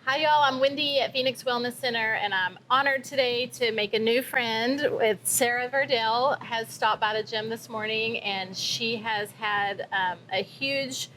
Hi, y'all. I'm Wendy at Phoenix Wellness Center, and I'm honored today to make a new friend with Sara Virdell. Has stopped by the gym this morning, and she has had a huge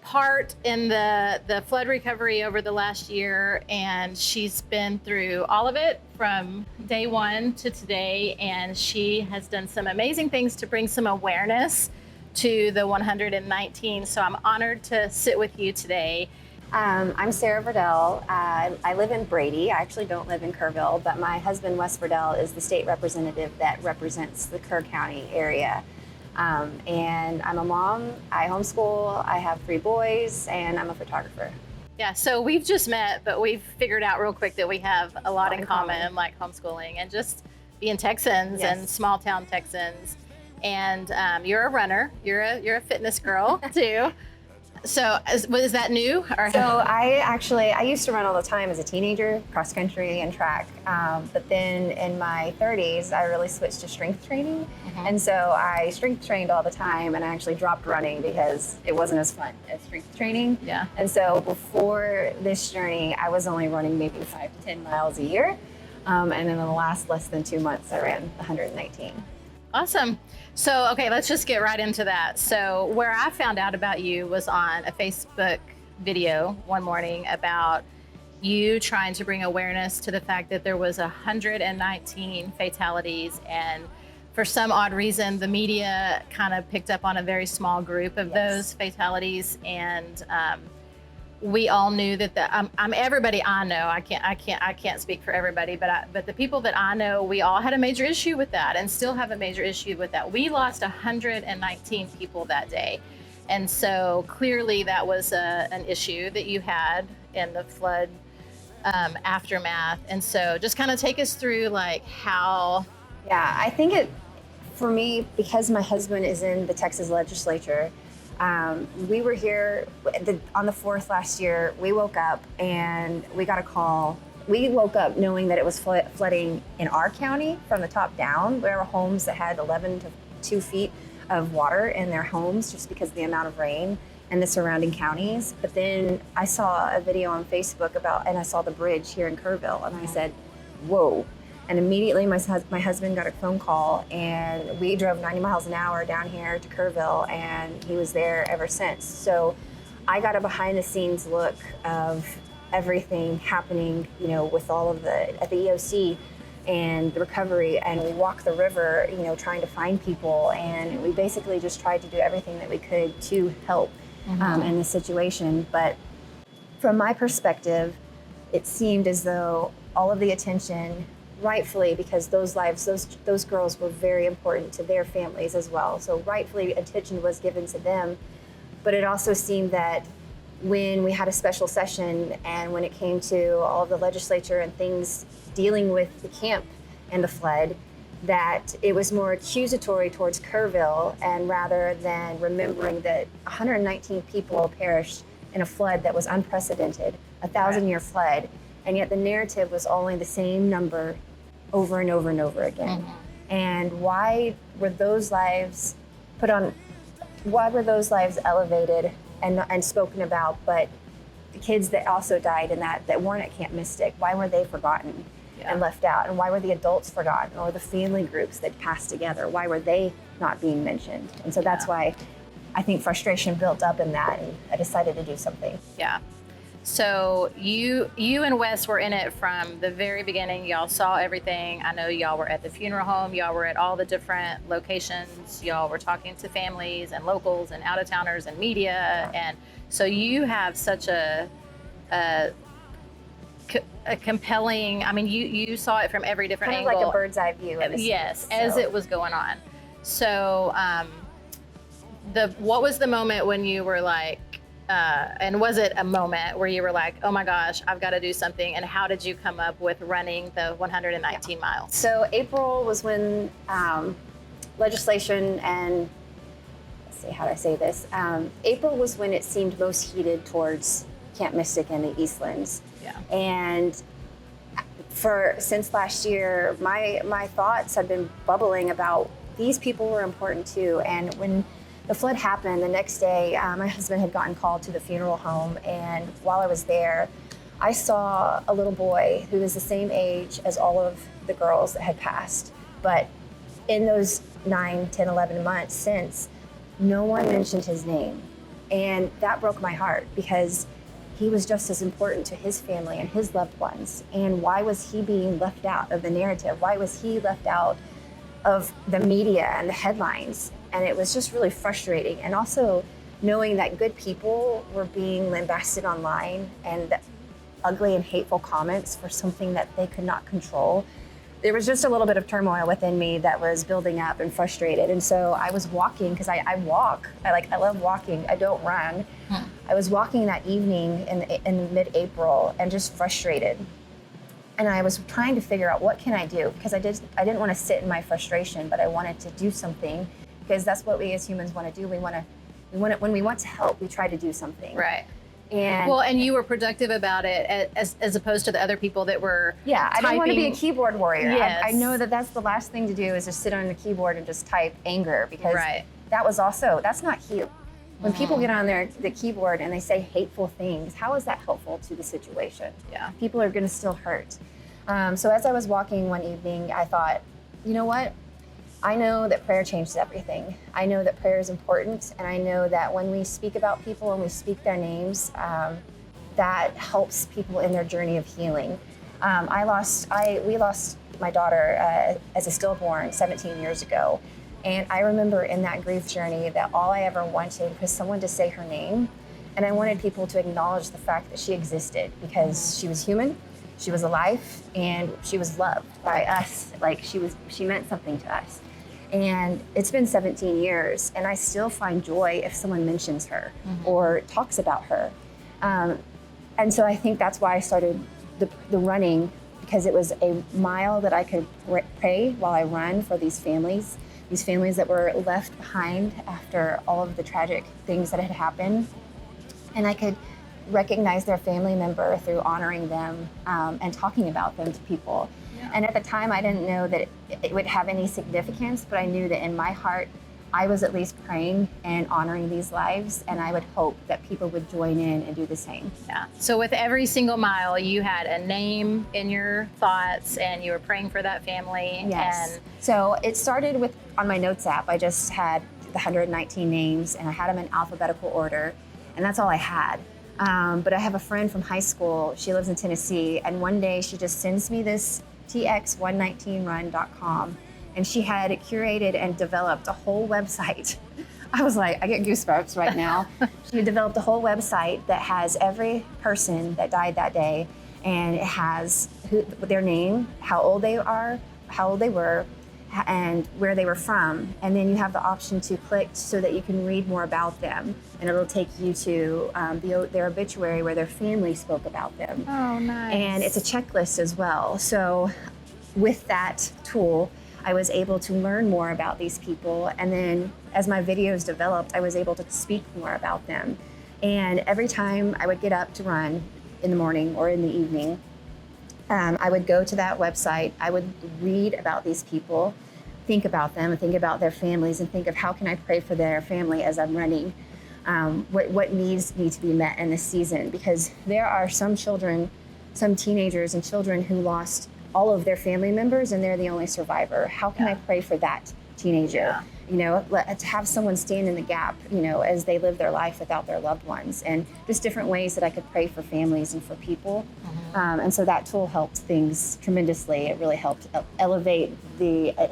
part in the flood recovery over the last year, and she's been through all of it from day one to today, and she has done some amazing things to bring some awareness to the 119. So I'm honored to sit with you today. I'm Sara Virdell. I live in Brady. I actually don't live in Kerrville, but my husband, Wes Virdell, is the state representative that represents the Kerr County area. And I'm a mom. I homeschool. I have 3 boys, and I'm a photographer. Yeah, so we've just met, but we've figured out real quick that we have a lot in common, like homeschooling and just being Texans and small town Texans. And you're a runner. You're a fitness girl too. So is that new? Or? So I used to run all the time as a teenager, cross country and track. But then in my 30s, I really switched to strength training. And so I strength trained all the time, and I actually dropped running because it wasn't as fun as strength training. Yeah. And so before this journey, I was only running maybe 5 to 10 miles a year. And then in the last less than 2 months, I ran 119. Awesome. So, okay, let's just get right into that. So where I found out about you was on a Facebook video one morning about you trying to bring awareness to the fact that there was 119 fatalities, and for some odd reason, the media kind of picked up on a very small group of those fatalities, and we all knew that I'm everybody I know. I can't speak for everybody, but the people that I know, we all had a major issue with that, and still have a major issue with that. We lost 119 people that day, and so clearly that was an issue that you had in the flood aftermath. And so just kind of take us through like how. Yeah, I think for me, because my husband is in the Texas legislature. We were here on the 4th last year. We woke up and we got a call. We woke up knowing that it was flooding in our county from the top down. There were homes that had 11 to 2 feet of water in their homes just because of the amount of rain and the surrounding counties. But then I saw a video on Facebook and I saw the bridge here in Kerrville, and I said, whoa. And immediately my husband got a phone call, and we drove 90 miles an hour down here to Kerrville, and he was there ever since. So I got a behind the scenes look of everything happening, with all of at the EOC and the recovery, and we walked the river, trying to find people, and we basically just tried to do everything that we could to help in this situation. But from my perspective, it seemed as though all of the attention, rightfully, because those lives, those girls were very important to their families as well. So rightfully, attention was given to them. But it also seemed that when we had a special session and when it came to all of the legislature and things dealing with the camp and the flood, that it was more accusatory towards Kerrville, and rather than remembering that 119 people perished in a flood that was unprecedented, a 1,000-year flood. And yet the narrative was only the same number over and over and over again. And why were those lives elevated and spoken about, but the kids that also died in that weren't at Camp Mystic, why were they forgotten and left out? And why were the adults forgotten, or the family groups that passed together? Why were they not being mentioned? And so that's why I think frustration built up in that, and I decided to do something. Yeah. So you and Wes were in it from the very beginning. Y'all saw everything. I know y'all were at the funeral home. Y'all were at all the different locations. Y'all were talking to families and locals and out-of-towners and media. And so you have such a compelling, you saw it from every different angle. Kind of like a bird's eye view. As it was going on. So what was the moment when you were like, and was it a moment where you were like, oh my gosh, I've got to do something? And how did you come up with running the 119 miles? So April was when legislation and, let's see, how do I say this? April was when it seemed most heated towards Camp Mystic and the Eastlands. Yeah. And since last year, my thoughts had been bubbling about these people were important too. And when the flood happened, the next day, my husband had gotten called to the funeral home, and while I was there, I saw a little boy who was the same age as all of the girls that had passed. But in those 9, 10, 11 months since, no one mentioned his name. And that broke my heart because he was just as important to his family and his loved ones. And why was he being left out of the narrative? Why was he left out of the media and the headlines? And it was just really frustrating. And also knowing that good people were being lambasted online and ugly and hateful comments for something that they could not control. There was just a little bit of turmoil within me that was building up and frustrated. And so I was walking, because I walk. I love walking. I don't run. I was walking that evening in mid-April and just frustrated. And I was trying to figure out, what can I do? Because I didn't want to sit in my frustration, but I wanted to do something, because that's what we as humans want to do. When we want to help, we try to do something. Right. And you were productive about it as opposed to the other people that were I don't want to be a typing. keyboard warrior. Yes. I know that that's the last thing to do, is just sit on the keyboard and just type anger, because Right. that's not healing. When people get on the keyboard and they say hateful things, how is that helpful to the situation? Yeah. People are going to still hurt. So as I was walking one evening, I thought, you know what? I know that prayer changes everything. I know that prayer is important, and I know that when we speak about people and we speak their names, that helps people in their journey of healing. We lost my daughter as a stillborn 17 years ago, and I remember in that grief journey that all I ever wanted was someone to say her name, and I wanted people to acknowledge the fact that she existed, because she was human. She was alive, and she was loved by us. Like, she meant something to us. And it's been 17 years, and I still find joy if someone mentions her or talks about her. And so I think that's why I started the running, because it was a mile that I could pray while I run for these families that were left behind after all of the tragic things that had happened. And I could recognize their family member through honoring them and talking about them to people. Yeah. And at the time, I didn't know that it would have any significance, but I knew that in my heart, I was at least praying and honoring these lives, and I would hope that people would join in and do the same. Yeah. So with every single mile, you had a name in your thoughts, and you were praying for that family. Yes. And so it started with, on my notes app, I just had the 119 names, and I had them in alphabetical order, and that's all I had. But I have a friend from high school. She lives in Tennessee, and one day she just sends me this tx119run.com, and she had curated and developed a whole website. I was like, I get goosebumps right now. She developed a whole website that has every person that died that day, and it has their name, how old they were, and where they were from. And then you have the option to click so that you can read more about them, and it'll take you to their obituary where their family spoke about them. Oh, nice. And it's a checklist as well. So with that tool, I was able to learn more about these people. And then as my videos developed, I was able to speak more about them. And every time I would get up to run in the morning or in the evening, I would go to that website. I would read about these people, think about them, and think about their families, and think of how can I pray for their family as I'm running. What needs need to be met in this season, because there are some children, some teenagers and children who lost all of their family members, and they're the only survivor. How can I pray for that teenager? Yeah. You know, to have someone stand in the gap, you know, as they live their life without their loved ones, and just different ways that I could pray for families and for people. And so that tool helped things tremendously. It really helped it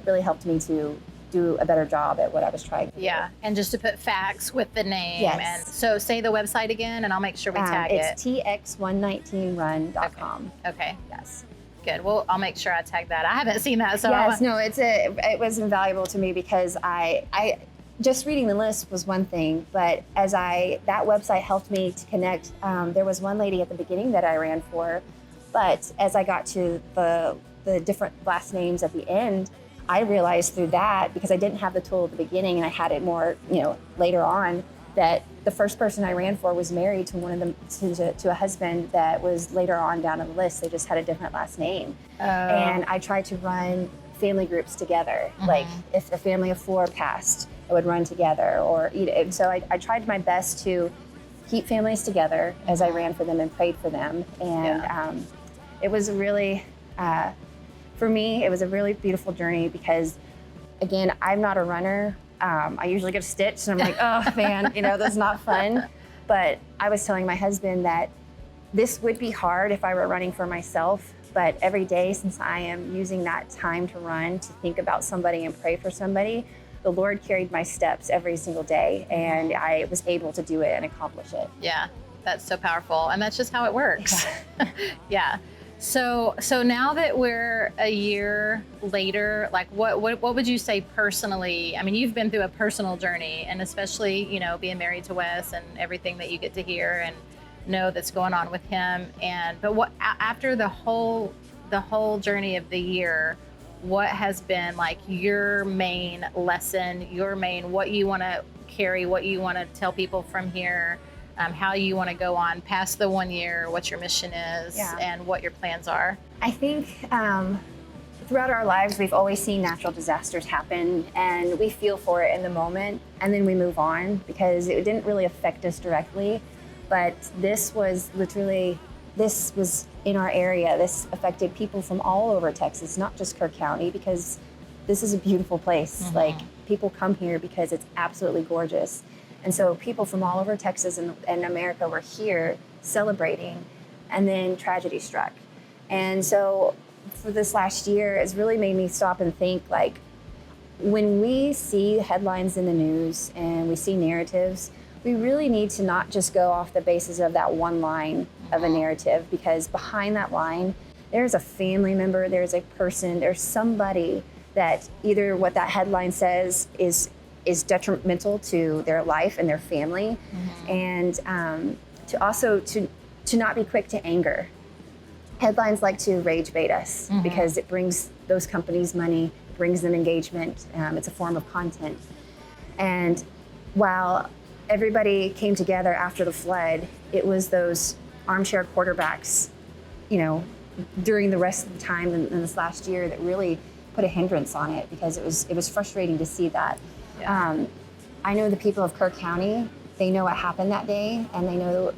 really helped me to do a better job at what I was trying to do. Yeah, and just to put facts with the name. Yes. And so say the website again, and I'll make sure we tag it's it. tx119run.com. Okay. Yes. Good. Well, I'll make sure I tag that. I haven't seen that, so Yes, no, it was invaluable to me, because I just reading the list was one thing, but that website helped me to connect. There was one lady at the beginning that I ran for, but as I got to the different last names at the end, I realized through that, because I didn't have the tool at the beginning and I had it more, later on, that the first person I ran for was married to to a husband that was later on down on the list. They just had a different last name. And I tried to run family groups together. Like if a family of 4 passed, I would run together, or so I tried my best to keep families together as I ran for them and prayed for them. And it was really, for me, it was a really beautiful journey because, again, I'm not a runner. I usually get a stitch and I'm like, oh man, that's not fun. But I was telling my husband that this would be hard if I were running for myself. But every day, since I am using that time to run, to think about somebody and pray for somebody, the Lord carried my steps every single day, and I was able to do it and accomplish it. Yeah, that's so powerful, and that's just how it works. Yeah. So now that we're a year later, like what would you say personally? I mean, you've been through a personal journey, and especially being married to Wes and everything that you get to hear and know that's going on with him. But what after the whole journey of the year, what has been like your main lesson, what you want to carry, what you want to tell people from here, how you want to go on past the 1 year, what your mission is, and what your plans are? I think throughout our lives, we've always seen natural disasters happen, and we feel for it in the moment, and then we move on because it didn't really affect us directly. But this was in our area. This affected people from all over Texas, not just Kerr County, because this is a beautiful place. Like, people come here because it's absolutely gorgeous. And so people from all over Texas and America were here celebrating, and then tragedy struck. And so for this last year, it's really made me stop and think, like, when we see headlines in the news and we see narratives, we really need to not just go off the basis of that one line of a narrative, because behind that line, there's a family member, there's a person, there's somebody that either what that headline says is detrimental to their life and their family. And to not be quick to anger. Headlines like to rage bait us because it brings those companies money, brings them engagement. It's a form of content. And while everybody came together after the flood, it was those armchair quarterbacks, during the rest of the time in this last year that really put a hindrance on it, because it was frustrating to see that. I know the people of Kerr County, they know what happened that day, and they know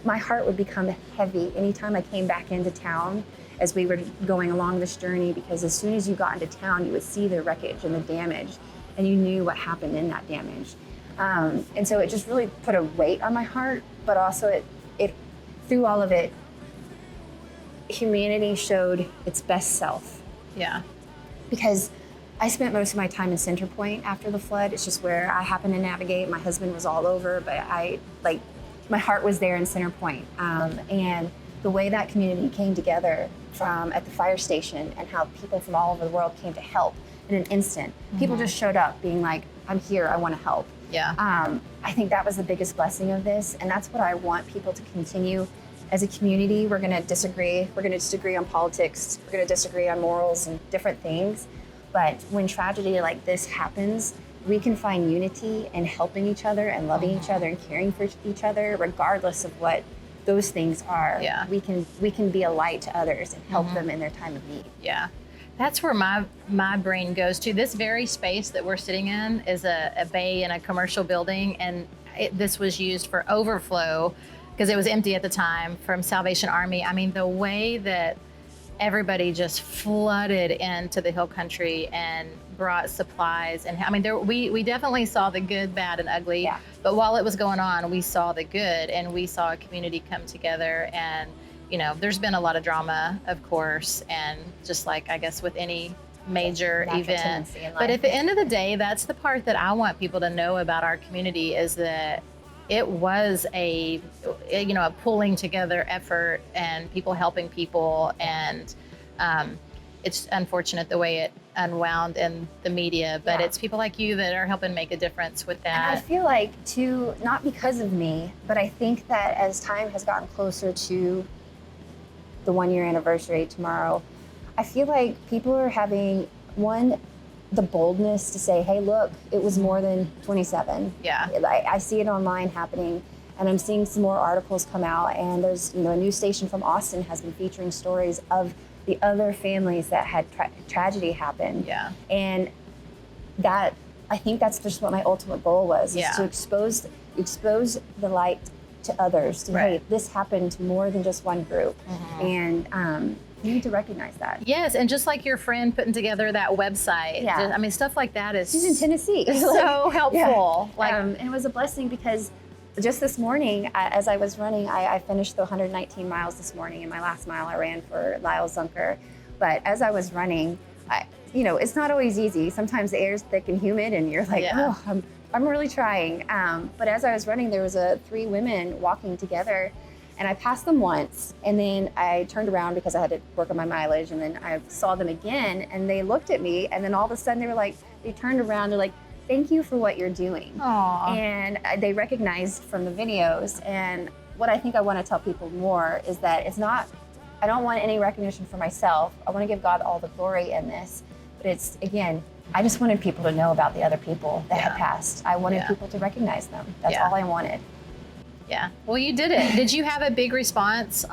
my heart would become heavy anytime I came back into town as we were going along this journey, because as soon as you got into town, you would see the wreckage and the damage, and you knew what happened in that damage. And so it just really put a weight on my heart, but also it through all of it, humanity showed its best self. Yeah. Because I spent most of my time in Center Point after the flood. It's just where I happened to navigate. My husband was all over, but my heart was there in Center Point. And the way that community came together at the fire station, and how people from all over the world came to help in an instant. People just showed up being like, I'm here, I want to help. Yeah. I think that was the biggest blessing of this, and that's what I want people to continue. As a community, we're going to disagree. We're going to disagree on politics. We're going to disagree on morals and different things. But when tragedy like this happens, we can find unity in helping each other and loving each other and caring for each other, regardless of what those things are. Yeah. We can be a light to others and help them in their time of need. Yeah. That's where my brain goes to. This very space that we're sitting in is a bay in a commercial building, and this was used for overflow because it was empty at the time from Salvation Army. I mean, the way that everybody just flooded into the hill country and brought supplies, and I mean, we definitely saw the good, bad, and ugly. Yeah. But while it was going on, we saw the good, and we saw a community come together. And there's been a lot of drama, of course, and just like, I guess, with any major event. But at the end of the day, that's the part that I want people to know about our community, is that it was a pulling together effort and people helping people. And it's unfortunate the way it unwound in the media, but it's people like you that are helping make a difference with that. And I feel like, too, not because of me, but I think that as time has gotten closer to the 1 year anniversary tomorrow, I feel like people are having the boldness to say, hey, look, it was more than 27. Yeah. I see it online happening, and I'm seeing some more articles come out, and there's, a news station from Austin has been featuring stories of the other families that had tragedy happen. Yeah. And that, I think that's just what my ultimate goal was, is to expose, expose the light to others. To, hey, this happened to more than just one group. And you need to recognize that. Yes, and just like your friend putting together that website. Yeah. I mean, stuff like that is... She's in Tennessee. It's so helpful. Yeah. And it was a blessing because just this morning, as I was running, I finished the 119 miles this morning, and my last mile I ran for Lyle Zunker. But as I was running, it's not always easy. Sometimes the air is thick and humid, and you're like, oh, I'm really trying. But as I was running, there was 3 women walking together, and I passed them once, and then I turned around because I had to work on my mileage, and then I saw them again, and they looked at me, and then all of a sudden they turned around, they're like, thank you for what you're doing. Aww. And they recognized from the videos. And what I think I want to tell people more is that I don't want any recognition for myself. I want to give God all the glory in this. But it's, again, I just wanted people to know about the other people that had passed. I wanted people to recognize them. That's all I wanted. Yeah. Well, you did it. Did you have a big response?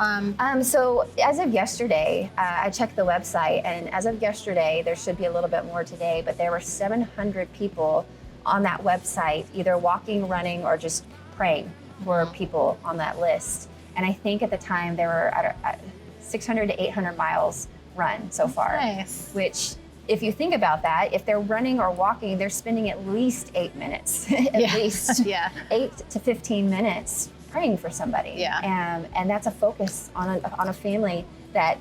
So as of yesterday, I checked the website, and as of yesterday, there should be a little bit more today, but there were 700 people on that website, either walking, running, or just praying for people on that list. And I think at the time there were 600 to 800 miles run so far. Nice. Which, if you think about that, if they're running or walking, they're spending at least 8 minutes, at least 8 to 15 minutes praying for somebody. Yeah. And that's a focus on a family that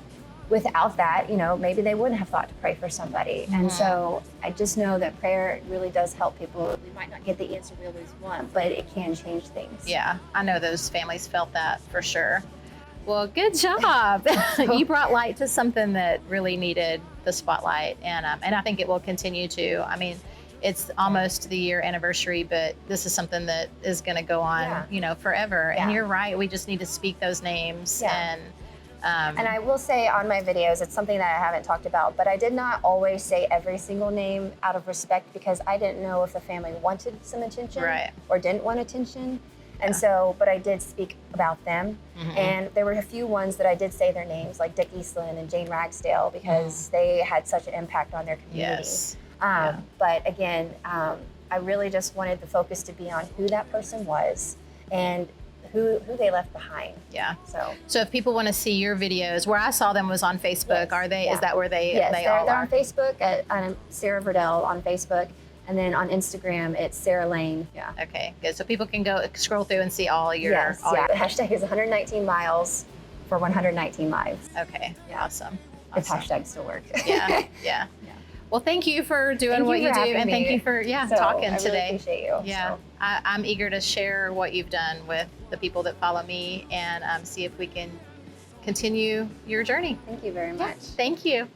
without that, maybe they wouldn't have thought to pray for somebody. And so I just know that prayer really does help people. We might not get the answer we always want, but it can change things. Yeah, I know those families felt that for sure. Well, good job. You brought light to something that really needed the spotlight, and I think it will continue to. I mean, it's almost the year anniversary, but this is something that is going to go on, forever. And you're right. We just need to speak those names. And I will say on my videos, it's something that I haven't talked about, but I did not always say every single name out of respect because I didn't know if the family wanted some attention or didn't want attention. And so, but I did speak about them. And there were a few ones that I did say their names, like Dick Eastland and Jane Ragsdale, because they had such an impact on their community. Yes. But again, I really just wanted the focus to be on who that person was and who they left behind. Yeah. So if people want to see your videos, where I saw them was on Facebook. Are they? Is that where they all they're are? on Facebook at Sara Virdell on Facebook. And then on Instagram, it's Sarah Lane. Yeah. Okay, good. So people can go scroll through and see all your. The hashtag is 119 miles for 119 lives. Okay. Yeah. Awesome. If hashtags still work. Yeah. Well, thank you for doing what you do, and thank you for talking I today. Really appreciate you. Yeah, so. I'm eager to share what you've done with the people that follow me, and see if we can continue your journey. Thank you very much. Thank you.